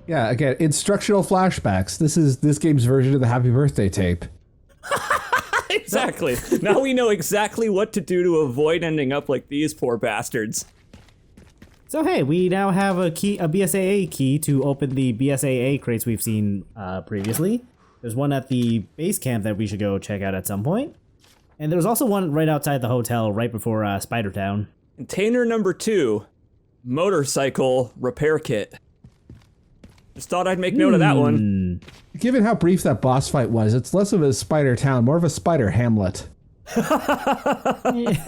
Yeah, again, instructional flashbacks. This is this game's version of the Happy Birthday tape. Exactly. Now we know exactly what to do to avoid ending up like these poor bastards. So hey, we now have a BSAA key to open the BSAA crates we've seen previously. There's one at the base camp that we should go check out at some point. And there's also one right outside the hotel, right before Spider Town. Container number 2, motorcycle repair kit. Just thought I'd make note of that one. Given how brief that boss fight was, it's less of a spider town, more of a spider hamlet. Hey,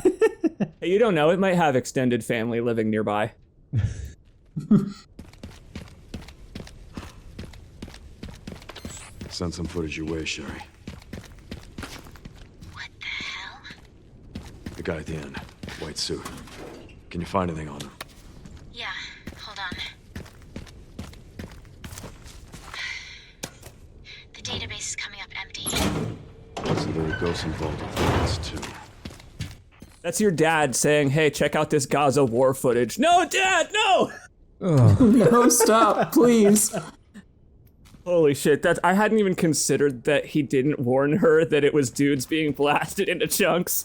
you don't know, it might have extended family living nearby. Send some footage your way, Sherry. What the hell? The guy at the end, white suit. Can you find anything on him? Yeah, hold on. The database is coming up empty. So there are ghosts involved with this too. That's your dad saying, hey, check out this Gaza war footage. No, Dad, no! No, stop, please. Holy shit, I hadn't even considered that he didn't warn her that it was dudes being blasted into chunks.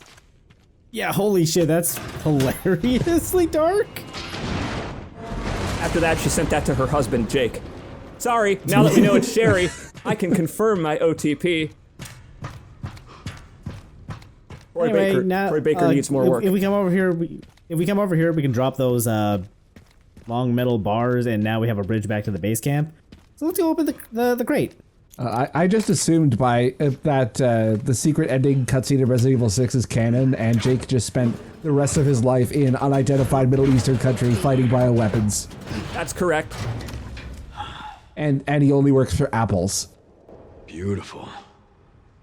Yeah, holy shit, that's hilariously dark. After that, she sent that to her husband, Jake. Sorry, now that we know it's Sherry, I can confirm my OTP. Troy Baker needs more work. If we come over here, we can drop those long metal bars, and now we have a bridge back to the base camp. So let's go open the crate. I just assumed by that the secret ending cutscene of Resident Evil 6 is canon, and Jake just spent the rest of his life in unidentified Middle Eastern country fighting bioweapons. That's correct. And he only works for apples. Beautiful.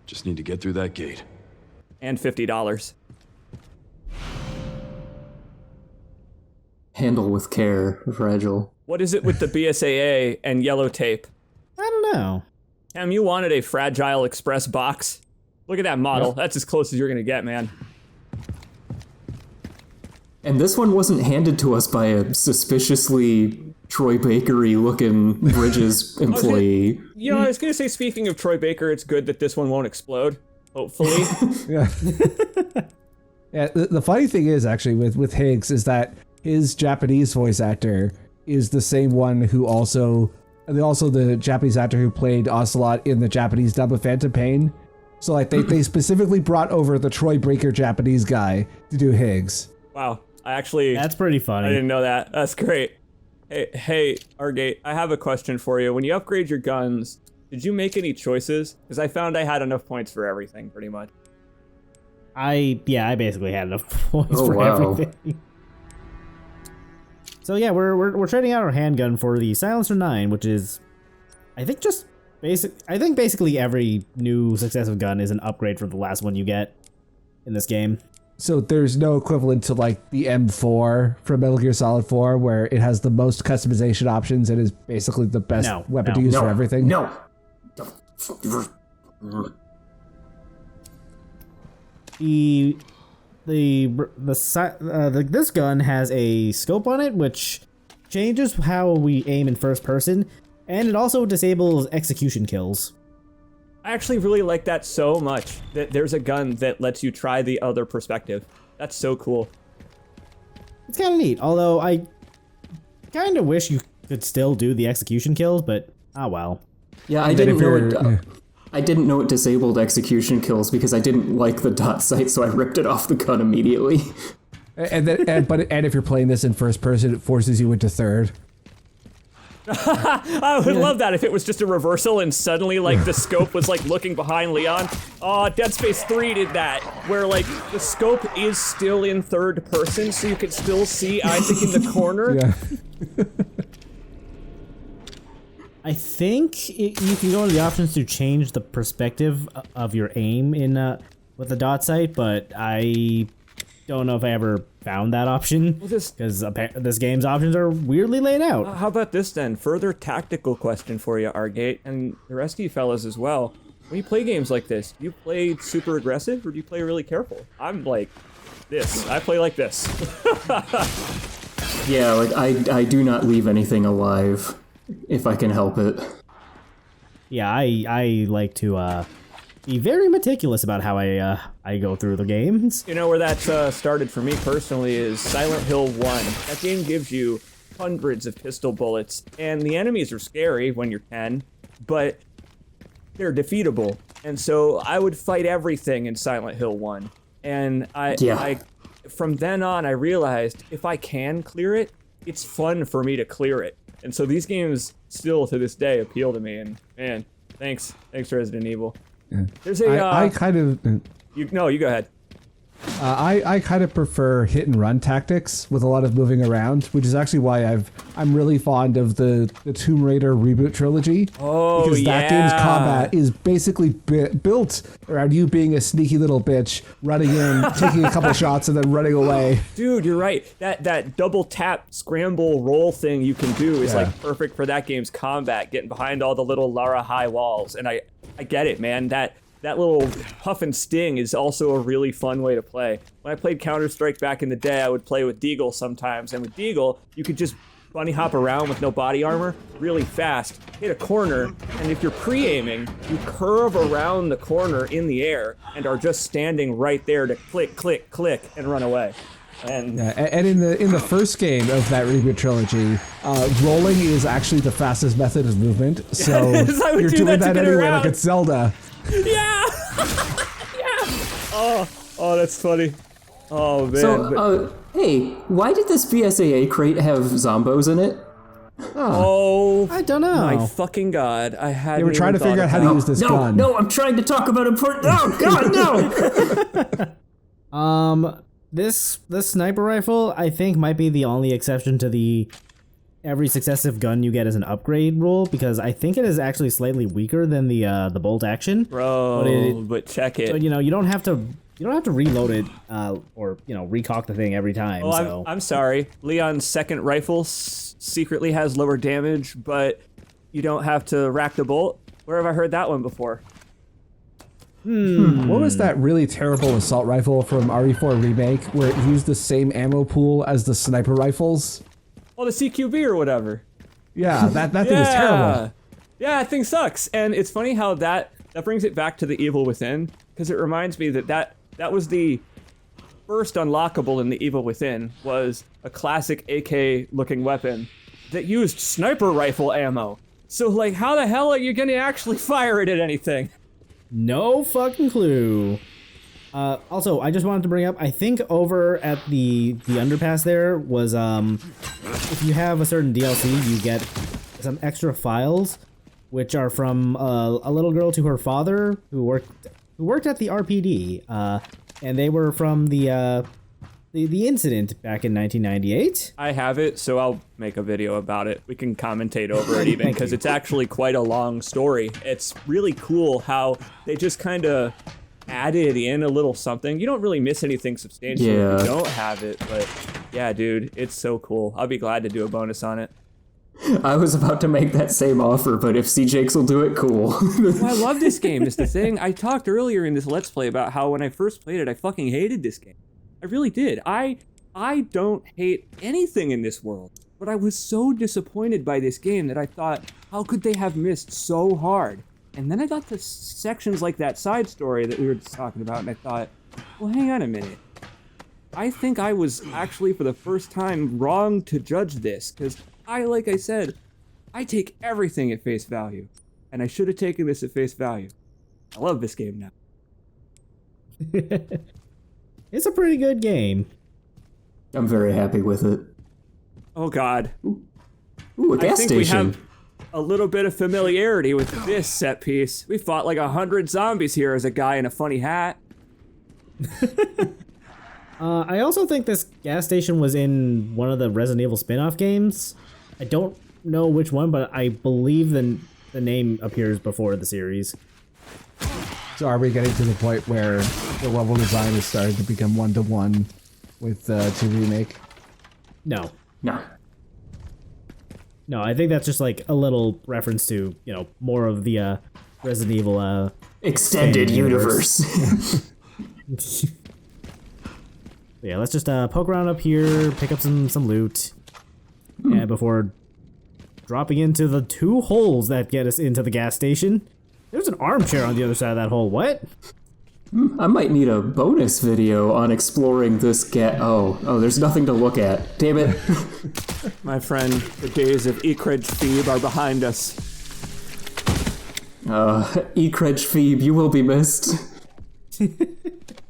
Just need to get through that gate. And $50. Handle with care, fragile. What is it with the BSAA and yellow tape? I don't know. Cam, you wanted a Fragile Express box. Look at that model. Yep. That's as close as you're gonna get, man. And this one wasn't handed to us by a suspiciously Troy Bakery looking Bridges employee. I was gonna say, speaking of Troy Baker, it's good that this one won't explode. Hopefully. Yeah. Yeah. The funny thing is, actually, with Higgs, is that his Japanese voice actor is the same one who also the Japanese actor who played Ocelot in the Japanese dub of Phantom Pain. So like they specifically brought over the Troy Baker Japanese guy to do Higgs. Wow. That's pretty funny. I didn't know that. That's great. Hey, Argate, I have a question for you. When you upgrade your guns, did you make any choices? Because I found I had enough points for everything, pretty much. I basically had enough points for everything. So yeah, we're trading out our handgun for the Silencer 9, which is, I think basically every new successive gun is an upgrade from the last one you get in this game. So there's no equivalent to like the M4 from Metal Gear Solid 4, where it has the most customization options and is basically the best weapon to use for everything. No. This gun has a scope on it, which changes how we aim in first person, and it also disables execution kills. I actually really like that so much, that there's a gun that lets you try the other perspective. That's so cool. It's kind of neat, although I kind of wish you could still do the execution kills, but well. Yeah, I didn't know it disabled execution kills because I didn't like the dot sight, so I ripped it off the gun immediately. And if you're playing this in first person, it forces you into third. I would love that if it was just a reversal and suddenly like the scope was like looking behind Leon. Oh, Dead Space 3 did that, where like the scope is still in third person, so you can still see Isaac in the corner. Yeah. I think you can go into the options to change the perspective of your aim in with the dot sight, but I don't know if I ever found that option, because this game's options are weirdly laid out. How about this then? Further tactical question for you, Argate, and the rest of you fellas as well. When you play games like this, do you play super aggressive or do you play really careful? I'm like this. I play like this. Yeah, like I do not leave anything alive. if I can help it. Yeah, I like to be very meticulous about how I go through the games. You know where that started for me personally is Silent Hill 1. That game gives you hundreds of pistol bullets, and the enemies are scary when you're 10, but they're defeatable. And so I would fight everything in Silent Hill 1. And I from then on, I realized if I can clear it, it's fun for me to clear it. And so these games still to this day appeal to me. And man, thanks Resident Evil. Yeah. There's a I kind of you go ahead. I kind of prefer hit and run tactics with a lot of moving around, which is actually why I'm really fond of the Tomb Raider reboot trilogy. Oh, because that yeah. game's combat is basically built around you being a sneaky little bitch, running in, taking a couple shots, and then running away. Dude, you're right. That double tap scramble roll thing you can do is like perfect for that game's combat, getting behind all the little Lara high walls. And I get it, man. That little huff and sting is also a really fun way to play. When I played Counter-Strike back in the day, I would play with Deagle sometimes, and with Deagle, you could just bunny hop around with no body armor really fast, hit a corner, and if you're pre-aiming, you curve around the corner in the air and are just standing right there to click, click, click, and run away. And in the first game of that reboot trilogy, rolling is actually the fastest method of movement. So you're doing that anyway, like it's Zelda. Yeah! Yeah! Oh, that's funny. Oh, man. So, hey, why did this BSAA crate have zombos in it? Oh, I don't know. My fucking God. I had. They were trying to figure out how to use this gun. No, I'm trying to talk about important. Oh, God, no! This sniper rifle, I think, might be the only exception to the every successive gun you get as an upgrade rule, because I think it is actually slightly weaker than the bolt action. Bro, but check it. So you don't have to reload it or recock the thing every time. Oh, so I'm sorry. Leon's second rifle secretly has lower damage, but you don't have to rack the bolt. Where have I heard that one before? What was that really terrible assault rifle from RE4 Remake where it used the same ammo pool as the sniper rifles? Oh, the CQB or whatever. Yeah, that thing was terrible. Yeah, that thing sucks. And it's funny how that brings it back to the Evil Within, because it reminds me that was the first unlockable in the Evil Within, was a classic AK-looking weapon that used sniper rifle ammo. So, like, how the hell are you gonna actually fire it at anything? no fucking clue. Also, I just wanted to bring up, I think over at the underpass there was, if you have a certain DLC, you get some extra files, which are from a little girl to her father who worked at the RPD, and they were from the incident back in 1998. I have it, so I'll make a video about it. We can commentate over it even, because it's actually quite a long story. It's really cool how they just kind of added in a little something. You don't really miss anything substantial if you don't have it, but yeah, dude, it's so cool. I'll be glad to do a bonus on it. I was about to make that same offer, but if CJakes will do it, cool. Well, I love this game, is the thing. I talked earlier in this Let's Play about how when I first played it, I fucking hated this game. I really did. I don't hate anything in this world, but I was so disappointed by this game that I thought, how could they have missed so hard? And then I got to sections like that side story that we were just talking about, and I thought, well, hang on a minute. I think I was actually, for the first time, wrong to judge this, because like I said, I take everything at face value, and I should have taken this at face value. I love this game now. It's a pretty good game. I'm very happy with it. Oh, God. Ooh, a gas I think station. we have a little bit of familiarity with this set piece. We fought like 100 zombies here as a guy in a funny hat. I also think this gas station was in one of the Resident Evil spin-off games. I don't know which one, but I believe the name appears before the series. So are we getting to the point where the level design is starting to become one-to-one with 2 Remake? No. No, I think that's just like a little reference to, more of the Resident Evil extended universe. Yeah, let's just poke around up here, pick up some loot, before dropping into the 2 holes that get us into the gas station. There's an armchair on the other side of that hole. What? I might need a bonus video on exploring this Oh, there's nothing to look at. Damn it. My friend, the days of Ekred Phoebe are behind us. Ekred Phoebe, you will be missed.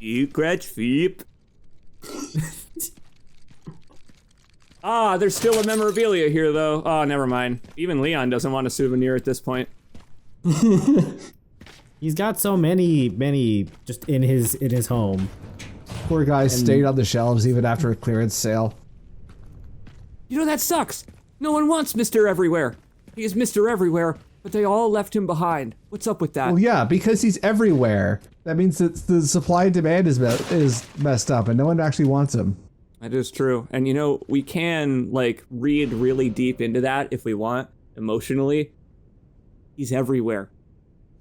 Ekred Phoebe. There's still a memorabilia here, though. Oh, never mind. Even Leon doesn't want a souvenir at this point. He's got so many just in his home. Poor guy stayed on the shelves even after a clearance sale. You know, that sucks. No one wants Mr. Everywhere. He is Mr. Everywhere, but they all left him behind. What's up with that? Well, yeah, because he's everywhere. That means that the supply and demand is messed up, and no one actually wants him. That is true. And you know, we can, like, read really deep into that if we want, emotionally. He's everywhere.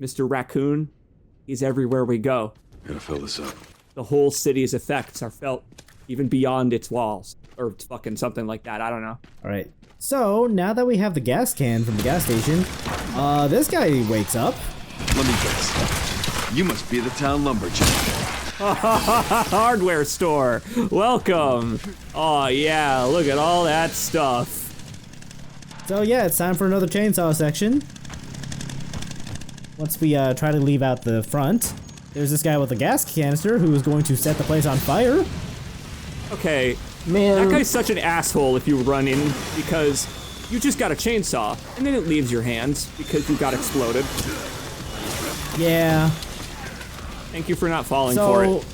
Mr. Raccoon, he's everywhere we go. Gotta fill this up. The whole city's effects are felt even beyond its walls. Or fucking something like that, I don't know. Alright, so now that we have the gas can from the gas station, this guy wakes up. Let me guess. You must be the town lumberjack. Hardware store, welcome. Oh yeah, look at all that stuff. So yeah, it's time for another chainsaw section. Once we try to leave out the front, there's this guy with a gas canister who is going to set the place on fire. Okay, Man. that guy's such an asshole if you run in because you just got a chainsaw and then it leaves your hands because you got exploded. Yeah. Thank you for not falling for it.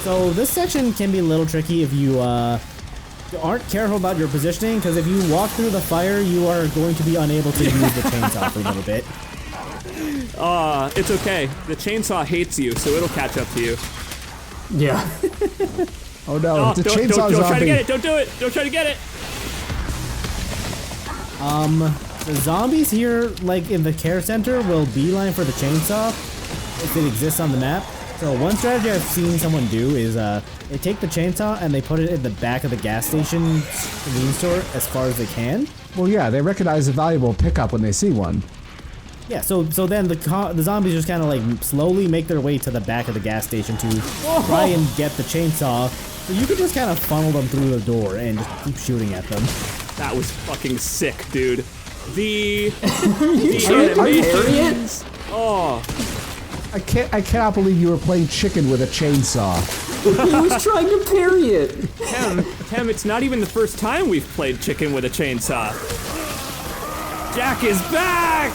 So this section can be a little tricky if you aren't careful about your positioning, because if you walk through the fire, you are going to be unable to use the chainsaw for a little bit. It's okay. The chainsaw hates you, so it'll catch up to you. Yeah. Oh no, the chainsaw don't zombie. try to get it. Don't do it. Don't try to get it. The zombies here, like in the care center, will beeline for the chainsaw if it exists on the map. So one strategy I've seen someone do is they take the chainsaw and they put it in the back of the gas station convenience store as far as they can. Well, yeah, they recognize a valuable pickup when they see one. Yeah, so then the zombies just kind of like slowly make their way to the back of the gas station to try and get the chainsaw. So you can just kind of funnel them through the door and just keep shooting at them. That was fucking sick, dude. The animations. Oh, I cannot believe you were playing chicken with a chainsaw. He was trying to parry it. Tem, it's not even the first time we've played chicken with a chainsaw. Jack is back!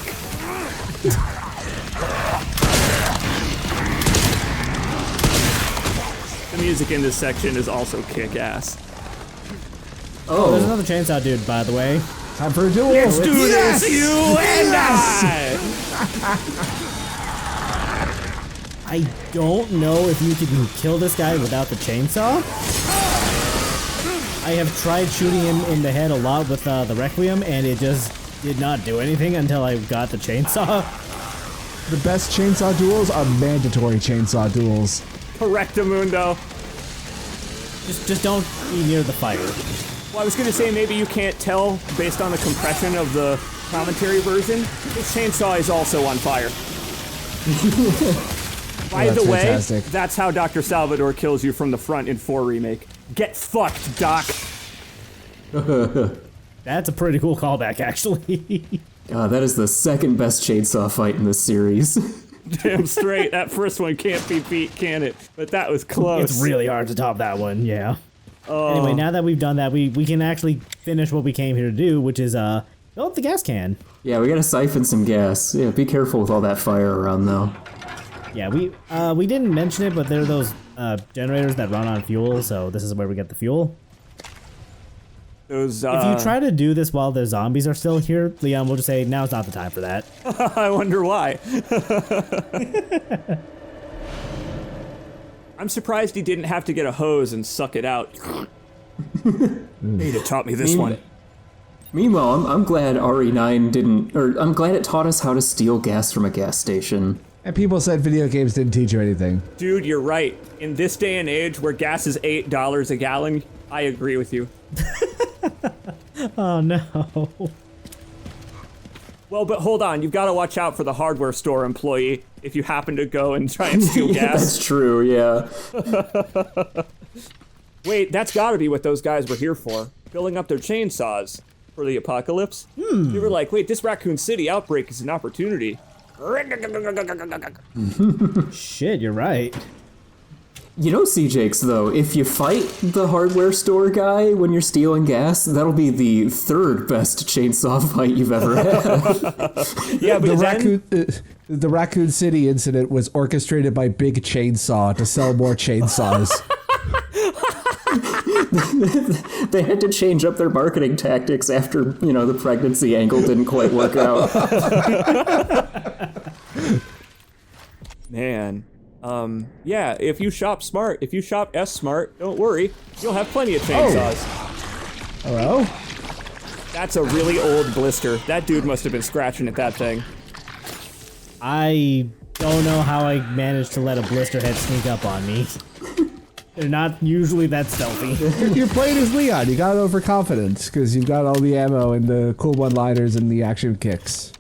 The music in this section is also kick-ass. Oh, there's another chainsaw dude, by the way. Time for a duel. Let's do Yes! this, you and I! I don't know if you can kill this guy without the chainsaw. I have tried shooting him in the head a lot with the Requiem, and it just did not do anything until I got the chainsaw. The best chainsaw duels are mandatory chainsaw duels. Correctamundo. Just don't be near the fire. Well, I was gonna say maybe you can't tell based on the compression of the commentary version. This chainsaw is also on fire. By the way, fantastic. that's how Dr. Salvador kills you from the front in 4 Remake. Get fucked, Doc. That's a pretty cool callback, actually. That is the second best chainsaw fight in this series. Damn straight. That first one can't be beat, can it? But that was close. It's really hard to top that one, yeah. Anyway, now that we've done that, we can actually finish what we came here to do, which is fill up the gas can. Yeah, we gotta siphon some gas. Yeah, be careful with all that fire around, though. Yeah, we didn't mention it, but there are those generators that run on fuel, so this is where we get the fuel. Those, If you try to do this while the zombies are still here, Leon will just say, now's not the time for that. I wonder why. I'm surprised he didn't have to get a hose and suck it out. He'd have taught me this one. Meanwhile, I'm glad RE9 didn't, or I'm glad it taught us how to steal gas from a gas station. And people said video games didn't teach you anything. Dude, you're right. In this day and age where gas is $8 a gallon, I agree with you. Oh no. Well, but hold on, you've got to watch out for the hardware store employee if you happen to go and try and steal Yeah, gas. that's true, yeah. Wait, that's got to be what those guys were here for, filling up their chainsaws for the apocalypse. They were like, wait, this Raccoon City outbreak is an opportunity. Shit, you're right. You know, CJX, though, if you fight the hardware store guy when you're stealing gas, that'll be the third best chainsaw fight you've ever had. Yeah, but The Raccoon City incident was orchestrated by Big Chainsaw to sell more chainsaws. They had to change up their marketing tactics after, the pregnancy angle didn't quite work out. Man. Yeah, if you shop smart, if you shop S smart, don't worry, you'll have plenty of chainsaws. Hello? That's a really old blister. That dude must have been scratching at that thing. I don't know how I managed to let a blister head sneak up on me. They're not usually that stealthy. You're playing as Leon. You got overconfidence because you've got all the ammo and the cool one-liners and the action kicks.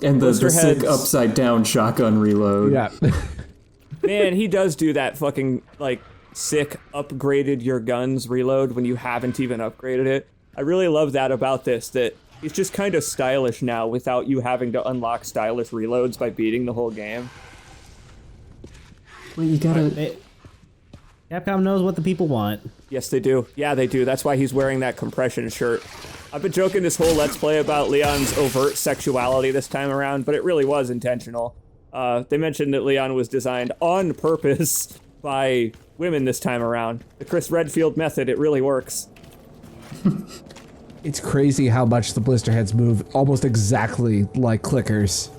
And the Blister sick heads. upside down shotgun reload. Yeah. Man, he does do that fucking, sick upgraded your guns reload when you haven't even upgraded it. I really love that about this, that he's just kind of stylish now without you having to unlock stylish reloads by beating the whole game. Well, you gotta... Capcom knows what the people want. Yes, they do. Yeah, they do. That's why he's wearing that compression shirt. I've been joking this whole Let's Play about Leon's overt sexuality this time around, but it really was intentional. They mentioned that Leon was designed on purpose by women this time around. The Chris Redfield method, it really works. It's crazy how much the blister heads move almost exactly like clickers.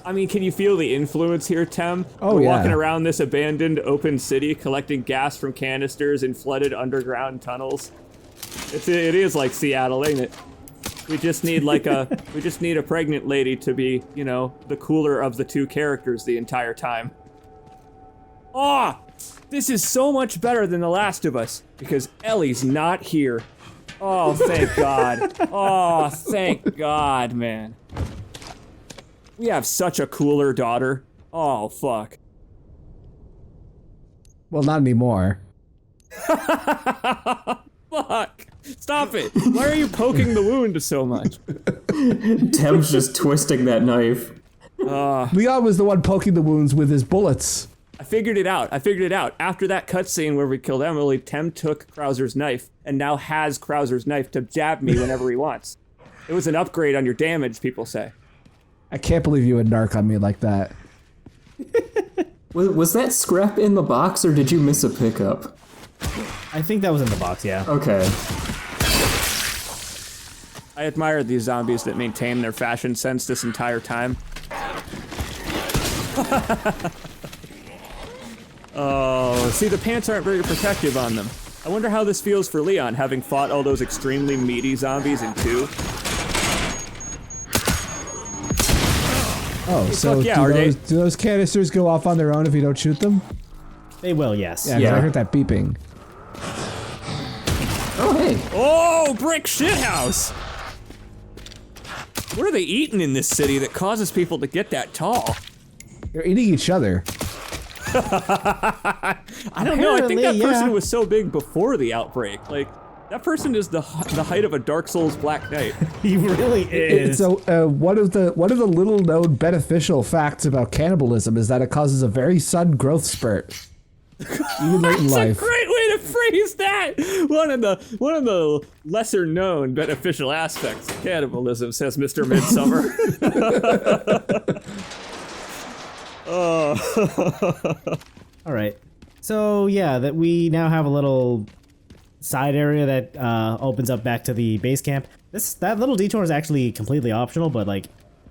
I mean, can you feel the influence here, Tem? Oh, We're yeah. walking around this abandoned open city collecting gas from canisters in flooded underground tunnels. It is like Seattle, ain't it? We just need a pregnant lady to be, the cooler of the two characters the entire time. Oh, this is so much better than The Last of Us because Ellie's not here. Oh, thank God. Oh, thank God, man. We have such a cooler daughter. Oh, fuck. Well, not anymore. Fuck. Stop it. Why are you poking the wound so much? Tem's just twisting that knife. Leon was the one poking the wounds with his bullets. I figured it out. After that cutscene where we killed Emily, Tem took Krauser's knife and now has Krauser's knife to jab me whenever he wants. It was an upgrade on your damage, people say. I can't believe you would narc on me like that. Was that scrap in the box, or did you miss a pickup? I think that was in the box, yeah. Okay. I admire these zombies that maintain their fashion sense this entire time. Oh, see, the pants aren't very protective on them. I wonder how this feels for Leon, having fought all those extremely meaty zombies in 2. Oh, so yeah, do those canisters go off on their own if you don't shoot them? They will, yes. Yeah, 'cause I heard that beeping. Oh, hey. Oh, brick shithouse! What are they eating in this city that causes people to get that tall? They're eating each other. I don't know, I think that Apparently, person yeah. was so big before the outbreak. That person is the height of a Dark Souls Black Knight. He really is. So one of the little known beneficial facts about cannibalism is that it causes a very sudden growth spurt, even late in That's life. a great way to phrase that. One of the lesser known beneficial aspects of cannibalism, says Mr. Midsummer. All right. So yeah, that we now have a little side area that opens up back to the base camp. That little detour is actually completely optional, but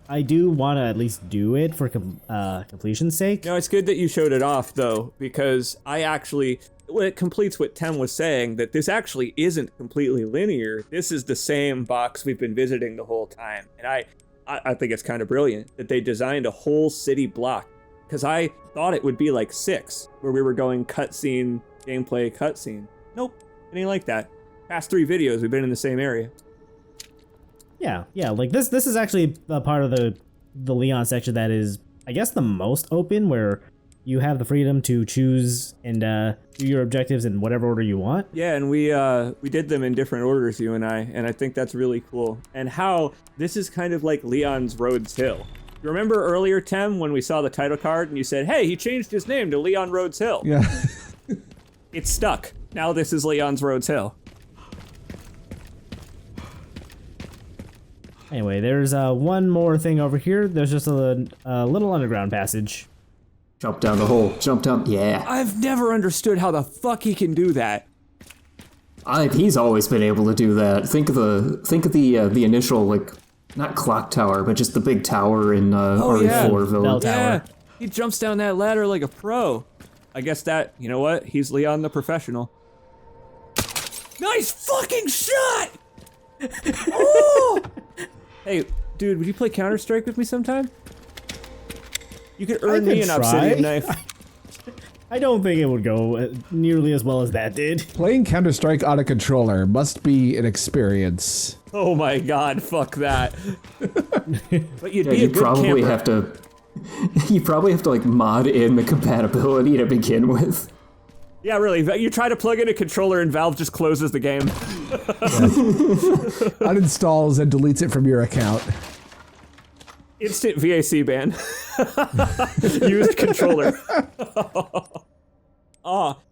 I do want to at least do it for completion's sake. No, it's good that you showed it off, though, because it completes what Tem was saying, that this actually isn't completely linear. This is the same box we've been visiting the whole time. And I think it's kind of brilliant that they designed a whole city block, because I thought it would be like 6, where we were going cutscene, gameplay, cutscene. Nope, it ain't like that. past 3 videos, we've been in the same area. Yeah, like this is actually a part of the Leon section that is, I guess, the most open, where you have the freedom to choose and do your objectives in whatever order you want. Yeah, and we did them in different orders, you and I think that's really cool. And how this is kind of like Leon's Rhodes Hill. You remember earlier, Tem, when we saw the title card and you said, hey, he changed his name to Leon Rhodes Hill. Yeah. It's stuck. Now this is Leon's Rhodes Hill. Anyway, there's one more thing over here. There's just a little underground passage. Jump down the hole. Jump down. Yeah. I've never understood how the fuck he can do that. He's always been able to do that. Think of the initial, like, not clock tower, but just the big tower in RE4 Village. Bell tower. Yeah, he jumps down that ladder like a pro. I guess that, you know what? He's Leon the professional. Nice fucking shot! Oh! Hey, dude, would you play Counter-Strike with me sometime? You could earn me an obsidian knife. I don't think it would go nearly as well as that did. Playing Counter-Strike on a controller must be an experience. Oh my god, fuck that. But you'd Yeah, be a you good probably camper. have to. You probably have to like mod in the compatibility to begin with. Yeah, really. You try to plug in a controller and Valve just closes the game. Uninstalls and deletes it from your account. Instant VAC ban. Used controller.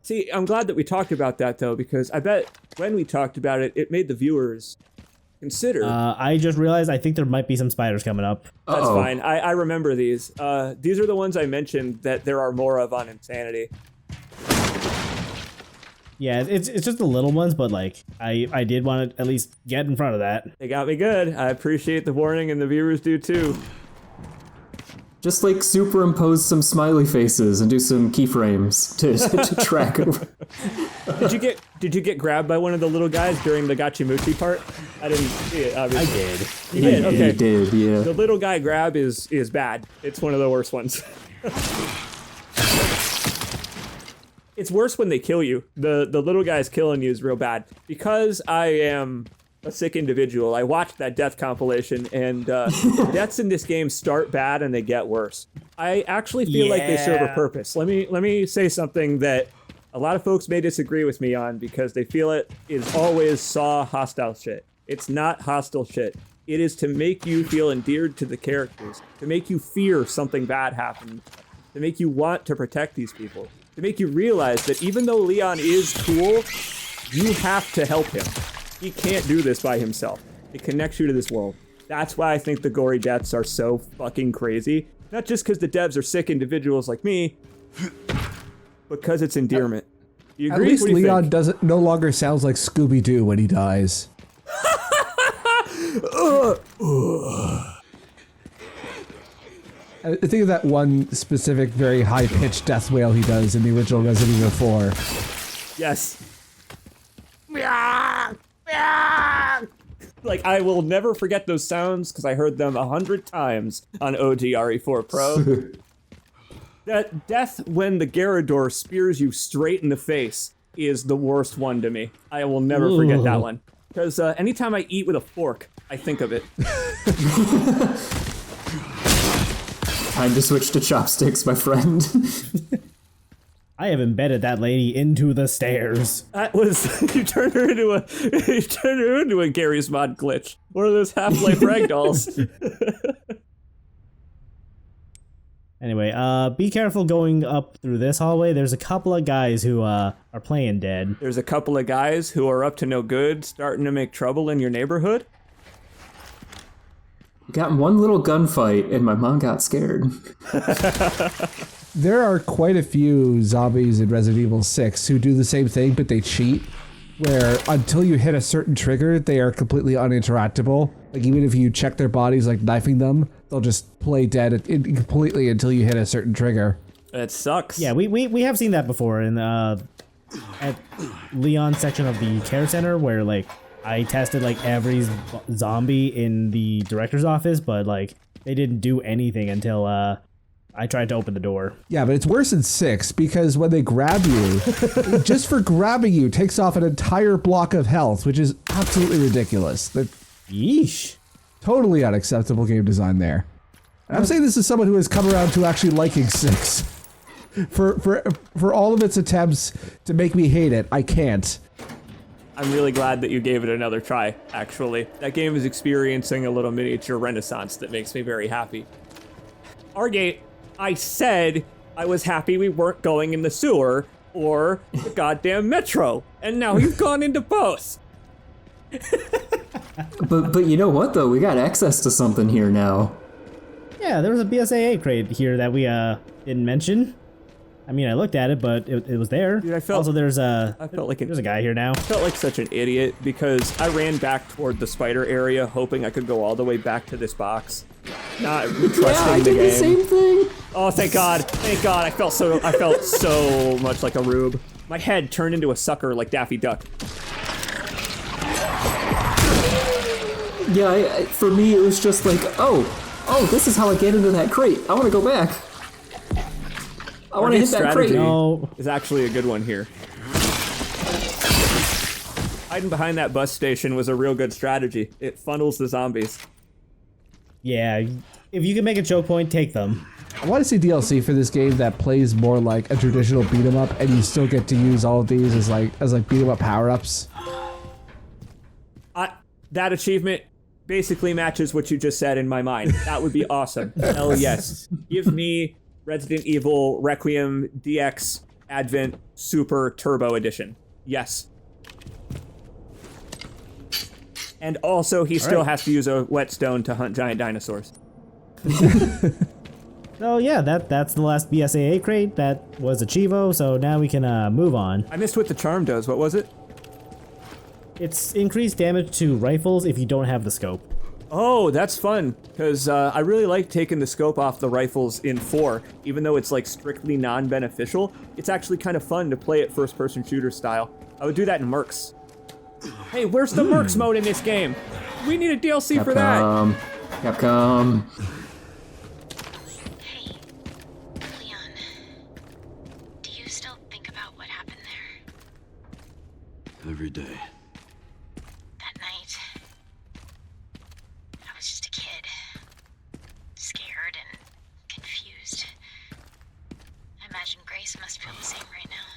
See, I'm glad that we talked about that though, because I bet when we talked about it, it made the viewers consider. I just realized I think there might be some spiders coming up. That's Uh-oh. fine. I remember these. These are the ones I mentioned that there are more of on Insanity. Yeah, it's just the little ones, but like I did want to at least get in front of that. They got me good. I appreciate the warning, and the viewers do too. Just like superimpose some smiley faces and do some keyframes to track over. Did you get grabbed by one of the little guys during the Gachimuchi part? I didn't see it, obviously. I did. You did? Okay. He did, yeah. The little guy grab is bad. It's one of the worst ones. It's worse when they kill you. The little guy's killing you is real bad. Because I am a sick individual, I watched that death compilation, and deaths in this game start bad and they get worse. I actually feel like they serve a Yeah. purpose. Let me say something that a lot of folks may disagree with me on because they feel it is always Saw hostile shit. It's not hostile shit. It is to make you feel endeared to the characters, to make you fear something bad happened, to make you want to protect these people, to make you realize that even though Leon is cool, you have to help him. He can't do this by himself. It connects you to this world. That's why I think the gory deaths are so fucking crazy. Not just because the devs are sick individuals like me, but because it's endearment. You At agree? least What do you Leon think? no longer sounds like Scooby-Doo when he dies. I think of that one specific very high-pitched death wail he does in the original Resident Evil 4. Yes. Like, I will never forget those sounds because I heard them 100 times on OG RE4 Pro. That death when the Garrador spears you straight in the face is the worst one to me. I will never forget that one. Because anytime I eat with a fork, I think of it. Time to switch to chopsticks, my friend. I have embedded that lady into the stairs. That was you turned her into a Gary's Mod glitch. One of those Half-Life ragdolls. Anyway, be careful going up through this hallway. There's a couple of guys who are playing dead. There's a couple of guys who are up to no good, starting to make trouble in your neighborhood. Got in one little gunfight and my mom got scared. There are quite a few zombies in Resident Evil 6 who do the same thing, but they cheat, where until you hit a certain trigger, they are completely uninteractable. Like, even if you check their bodies, like knifing them, they'll just play dead completely until you hit a certain trigger. That sucks. Yeah, we have seen that before in at Leon's section of the care center, where like I tested like every zombie in the director's office, but like they didn't do anything until I tried to open the door. Yeah, but it's worse in 6 because when they grab you, just for grabbing you takes off an entire block of health, which is absolutely ridiculous. Yeesh. Totally unacceptable game design there. And I'm saying this as someone who has come around to actually liking 6. For all of its attempts to make me hate it, I can't. I'm really glad that you gave it another try, actually. That game is experiencing a little miniature renaissance that makes me very happy. Argate, I said I was happy we weren't going in the sewer or the goddamn metro, and now you've gone into both. But you know what though? We got access to something here now. Yeah, there was a BSAA crate here that we didn't mention. I mean, I looked at it, but it was there. Dude, I felt- also, there's there's a guy here now. I felt like such an idiot because I ran back toward the spider area hoping I could go all the way back to this box. Not trusting Yeah, I the did game. the same thing. Oh, thank God. Thank God. I felt so much like a rube. My head turned into a sucker like Daffy Duck. Yeah, for me it was just like, oh, this is how I get into that crate. I want to go back. I want to hit that crate. No. Is actually a good one here. Hiding behind that bus station was a real good strategy. It funnels the zombies. Yeah, if you can make a choke point, take them. I want to see DLC for this game that plays more like a traditional beat 'em up, and you still get to use all of these as like beat 'em up power ups. That achievement basically matches what you just said in my mind. That would be awesome. Hell yes. Give me Resident Evil Requiem DX Advent Super Turbo Edition. Yes. And also, he still has to use a whetstone to hunt giant dinosaurs. So yeah, that's the last BSAA crate. That was a Chivo, so now we can move on. I missed what the charm does. What was it? It's increased damage to rifles if you don't have the scope. Oh, that's fun, because I really like taking the scope off the rifles in 4, even though it's like strictly non-beneficial. It's actually kind of fun to play it first-person shooter style. I would do that in Mercs. Hey, where's the Mercs mode in this game? We need a DLC for that. Capcom. Hey, Leon. Do you still think about what happened there? Every day. That night? I was just a kid. Scared and confused. I imagine Grace must feel the same right now.